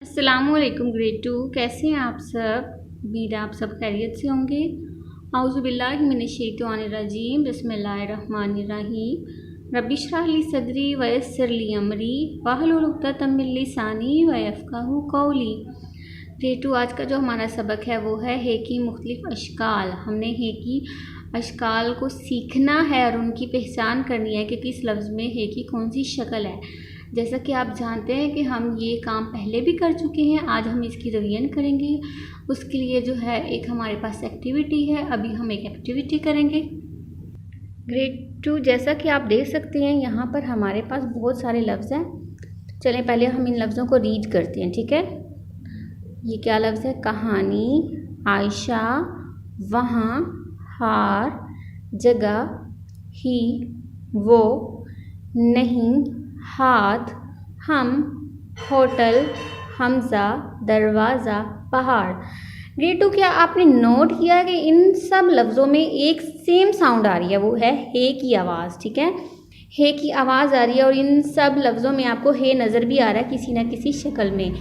अस्सलामुअलैकुम ग्रेड 2। कैसे हैं आप सब? उम्मीद है आप सब खैरियत से होंगे। आउज़ुबिल्लाहि मिनश्शैतानिर्रजीम बिस्मिल्लाहिर्रहमानिर्रहीम। रब्बि इश्रह ली सदरी व यस्सिर ली अमरी वहलुल उक़दतम मिन लिसानी व यफ़क़हू क़ौली। ग्रेड 2 आज का जो हमारा सबक है वो है हे की मुख्तलिफ़ अशकाल। हमने हे की अशकाल को सीखना है और उनकी पहचान करनी है कि किस लफ्ज़ में हे की कौन सी शक्ल है। जैसा कि आप जानते हैं कि हम ये काम पहले भी कर चुके हैं, आज हम इसकी रिवीजन करेंगे। उसके लिए जो है एक हमारे पास एक्टिविटी है, अभी हम एक एक्टिविटी करेंगे। ग्रेड 2 जैसा कि आप देख सकते हैं यहाँ पर हमारे पास बहुत सारे लफ्ज़ हैं। चलें पहले हम इन लफ्ज़ों को रीड करते हैं, ठीक है। ये क्या लफ्ज़ है? कहानी, आयशा, वहाँ, हार, जगह, ही, वो, नहीं, हाथ, हम, होटल, हमज़ा, दरवाज़ा, पहाड़। ग्रेड 2 क्या आपने नोट किया कि इन सब लफ्ज़ों में एक सेम साउंड आ रही है, वो है हे की आवाज़, ठीक है। हे की आवाज़ आ रही है और इन सब लफ्ज़ों में आपको हे नज़र भी आ रहा है किसी न किसी शक्ल में।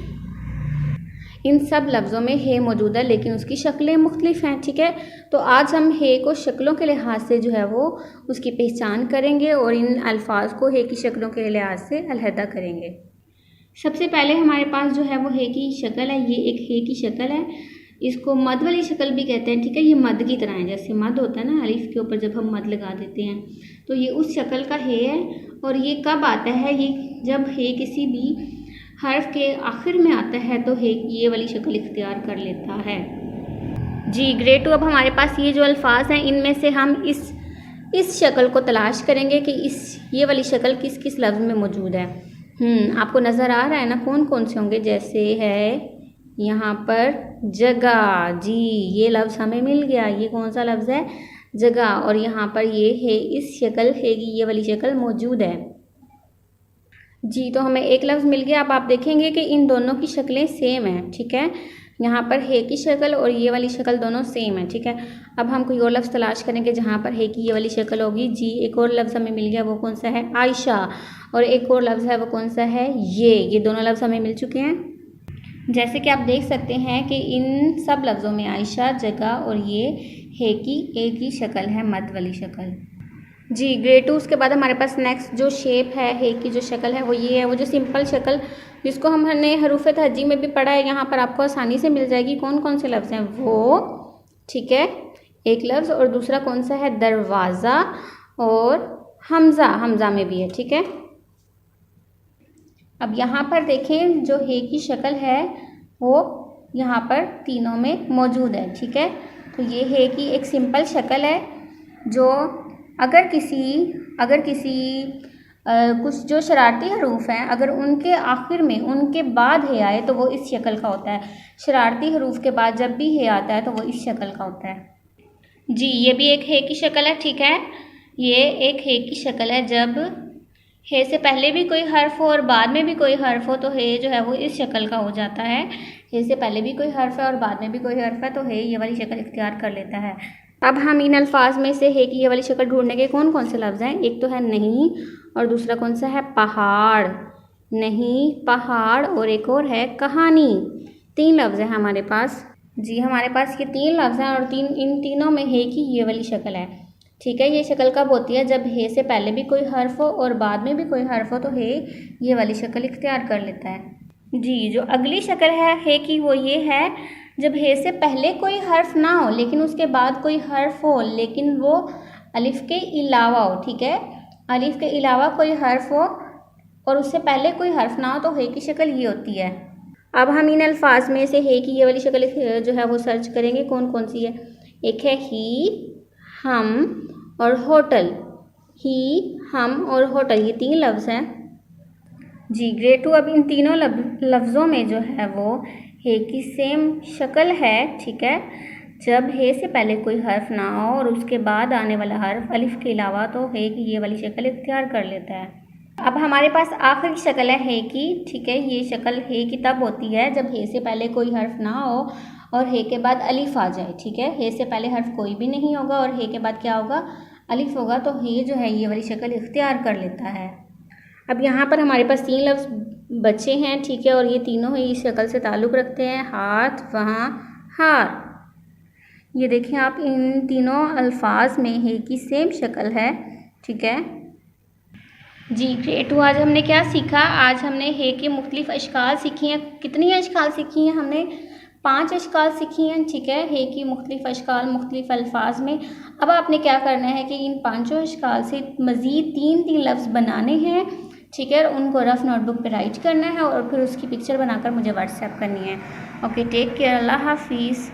इन सब लफ्ज़ों में हे मौजूद है लेकिन उसकी शक्लें मुख्तलिफ हैं, ठीक है। तो आज हम हे को शक्लों के लिहाज से जो है वो उसकी पहचान करेंगे और इन अल्फाज को हे की शक्लों के लिहाज से अलहदा करेंगे। सबसे पहले हमारे पास जो है वो हे की शक्ल है। ये एक हे की शक्ल है, इसको मद वाली शक्ल भी कहते हैं, ठीक है। ये मद की तरह है, जैसे मद होता है ना अलिफ के ऊपर जब हम मद लगा देते हैं, तो ये उस शक्ल का हे है। और ये कब आता है? ये जब हे किसी भी हर्फ के आखिर में आता है तो हे ये वाली शक्ल इख्तियार कर लेता है। जी ग्रेड 2 अब हमारे पास ये जो अल्फाज हैं इनमें से हम इस शक्ल को तलाश करेंगे कि ये वाली शक्ल किस किस लफ्ज़ में मौजूद है। आपको नज़र आ रहा है ना कौन कौन से होंगे? जैसे है यहाँ पर जगह, जी ये लफ्ज़ हमें मिल गया। ये कौन सा लफ्ज़ है? जगह। और यहाँ पर ये है इस शक्ल है की ये वाली शक्ल मौजूद है। जी तो हमें एक लफ्ज़ मिल गया। अब आप देखेंगे कि इन दोनों की शक्लें सेम हैं, ठीक है। यहाँ पर हे की शक्ल और ये वाली शक्ल दोनों सेम है, ठीक है। अब हम कोई और लफ्ज़ तलाश करेंगे जहाँ पर हे की ये वाली शक्ल होगी। जी एक और लफ्ज़ हमें मिल गया, वो कौन सा है? आयशा। और एक और लफ्ज़ है, वो कौन सा है? ये दोनों लफ्ज़ हमें मिल चुके हैं। जैसे कि आप देख सकते हैं कि इन सब लफ्ज़ों में आयशा, जगह और ये हे की एक ही शक्ल है, मद वाली शक्ल। जी ग्रेड 2 उसके बाद हमारे पास नेक्स्ट जो शेप है हे की जो शक्ल है वो ये है। वो जो सिंपल शक्ल जिसको हमने हरूफ तहज्जी में भी पढ़ा है, यहाँ पर आपको आसानी से मिल जाएगी। कौन कौन से लफ्ज़ हैं वो, ठीक है, एक लफ्ज़। और दूसरा कौन सा है? दरवाज़ा और हमज़ा में भी है, ठीक है। अब यहाँ पर देखें जो हे की शक्ल है वो यहाँ पर तीनों में मौजूद है, ठीक है। तो ये हे की एक सिंपल शक्ल है जो अगर किसी कुछ जो शरारती हरूफ हैं अगर उनके आखिर में उनके बाद हे आए तो वो इस शक्ल का होता है। शरारती हरूफ के बाद जब भी हे आता है तो वो इस शक्ल का होता है। जी ये भी एक हे की शक्ल है, ठीक है। ये एक हे की शक्ल है जब हे से पहले भी कोई हर्फ हो और बाद में भी कोई हर्फ हो तो हे जो है वो इस शक्ल का हो जाता है। हे से पहले भी कोई हर्फ है और बाद में भी कोई हर्फ है तो हे ये वाली शक्ल इख्तियार कर लेता है। अब हम इन अल्फाज में से हे की ये वाली शक्ल ढूंढने के कौन कौन से लफ्ज़ हैं? एक तो है नहीं और दूसरा कौन सा है? पहाड़। नहीं, पहाड़ और एक और है कहानी। 3 लफ्ज़ हैं हमारे पास। जी हमारे पास ये 3 लफ्ज़ हैं और इन तीनों में हे की ये वाली शक्ल है, ठीक है। ये शक्ल कब होती है? जब हे से पहले भी कोई हर्फ हो और बाद में भी कोई हर्फ हो तो हे ये वाली शक्ल इख्तियार कर लेता है। जी जो अगली शक्ल है हे की वो ये है जब हे से पहले कोई हर्फ ना हो लेकिन उसके बाद कोई हर्फ हो लेकिन वो अलिफ के अलावा हो, ठीक है। अलिफ के अलावा कोई हर्फ हो और उससे पहले कोई हर्फ ना हो तो हे की शक्ल ये होती है। अब हम इन अल्फाज में से हे की ये वाली शक्ल जो है वो सर्च करेंगे कौन कौन सी है। एक है ही, हम और होटल। ही, हम और होटल, ये 3 लफ्ज़ हैं। जी ग्रेड 2 अब इन तीनों लफ्ज़ों में जो है वो हे की सेम शक्ल है, ठीक है। जब हे से पहले कोई हर्फ ना हो और उसके बाद आने वाला हर्फ अलिफ के अलावा तो हे की ये वाली शक्ल इख्तियार कर लेता है। अब हमारे पास आखिरी शक्ल है हे की, ठीक है। ये शक्ल हे की तब होती है जब हे से पहले कोई हर्फ ना हो और हे के बाद अलिफ आ जाए, ठीक है। हे से पहले हर्फ कोई भी नहीं होगा और हे के बाद क्या होगा? अलिफ होगा तो हे जो है ये वाली शक्ल इख्तियार कर लेता है। अब यहाँ पर हमारे पास 3 लफ्ज़ बच्चे हैं, ठीक है, और ये तीनों ही इस शक्ल से ताल्लुक़ रखते हैं, हाथ, वहाँ, हार। ये देखें आप, इन तीनों अल्फाज में हे की सेम शक्ल है, ठीक है जी। ग्रेट। तो आज हमने क्या सीखा? आज हमने हे के मुख्तलिफ अशकाल सीखी हैं। कितनी अशकाल सीखी हैं हमने? 5 अशकाल सीखी हैं, ठीक है। हे की मुख्तलिफ अशकाल मुख्तलिफ अल्फाज में। अब आपने क्या करना है कि इन 5 अशकाल से मज़ीद 3 लफ्ज़ बनाने हैं, ठीक है। उनको रफ़ नोटबुक पे राइट करना है और फिर उसकी पिक्चर बनाकर मुझे व्हाट्सएप करनी है। ओके, टेक केयर, अल्लाह हाफिज़।